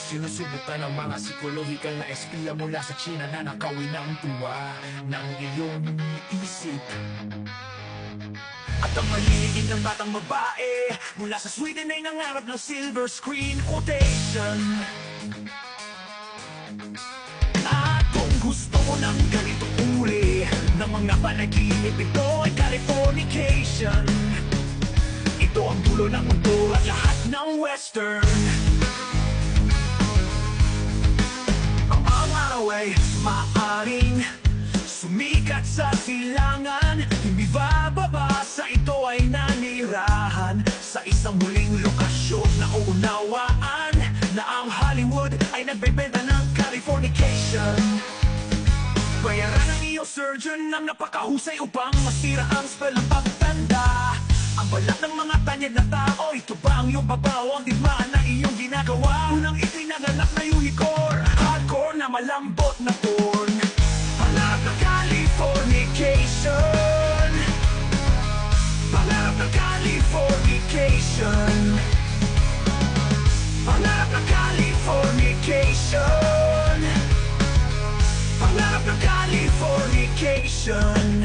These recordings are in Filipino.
Sinusubukan ng mga psikolohikal na eskila mula sa China na nakawin ng tuwa ng iyong isip. At ang maliit ng batang babae mula sa Sweden ay nangarap ng silver screen quotation. At kung gusto mo ng ganitong uri ng mga panaginip, ito ay Californication. Ito ang dulo ng mundo at lahat ng western. Ang mga araw ay maaaring sumikat sa silangan, hindi bababa sa ito ay nanirahan sa isang muling lokasyon na uunawaan na ang Hollywood ay nagbebenta ng Californication. Bayaran ang iyong surgeon ng napakahusay upang masira ang spell ng pagtanda. Ang balat ng mga tanyag na tao, ito ba ang iyong babaw? Ang digmaan na iyong ginagawa, unang itinagalak na yuhikor, hardcore na malambot na porn. Pangarap ng Californication, pangarap ng Californication, pangarap ng Californication, pangarap ng Californication.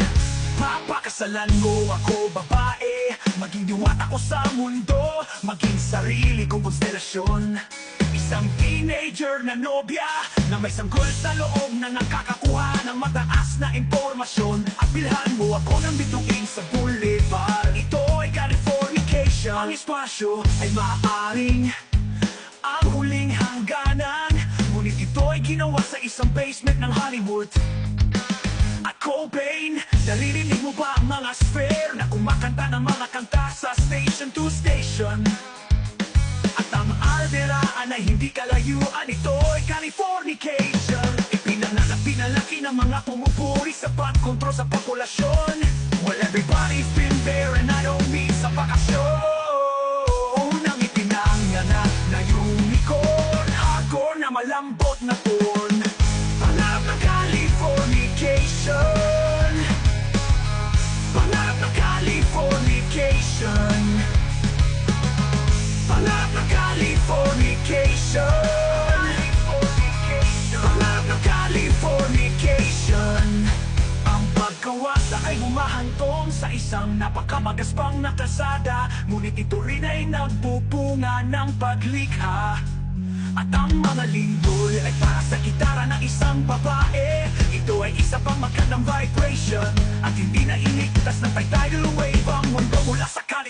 Papakasalan mo ako, babae, maging diwata ko sa mundo, maging sarili kong konstelasyon. Isang teenager na nobya na may sanggol sa loob na nakakakuha ng mataas na impormasyon. At bilhan mo ako ng bituin sa boulevard, ito ay Californication. Ang espasyo ay maaaring ang huling hangganan, ngunit ito ay ginawa sa isang basement ng Hollywood. At Cobain, naririnig mo ba ang mga sphere na kumakanta ng mga kanta sa station to station? At ang alderaan ay hindi kalayuan, ito ay Californication. Ipinanganak at pinalaki ng mga pumupuri sa pag-kontrol sa populasyon. Well, everybody's been there and I don't mean sa bakasyon. Nang ipinanganak na unicorn, hardcore na malambot na porn. Pangarap ng Californication, pangarap ng Californication, pangarap ng Californication, pangarap ng Californication. Ang pagkawasa ay humahantong sa isang napakamagaspang na kalsada, ngunit ito rin ay nagbubunga ng paglikha. At ang mga lindol ay para sa gitara ng isang babae. Ito ay isa pang magandang vibration at hindi na iligtas ng tidal wave ang mundo mula sa California.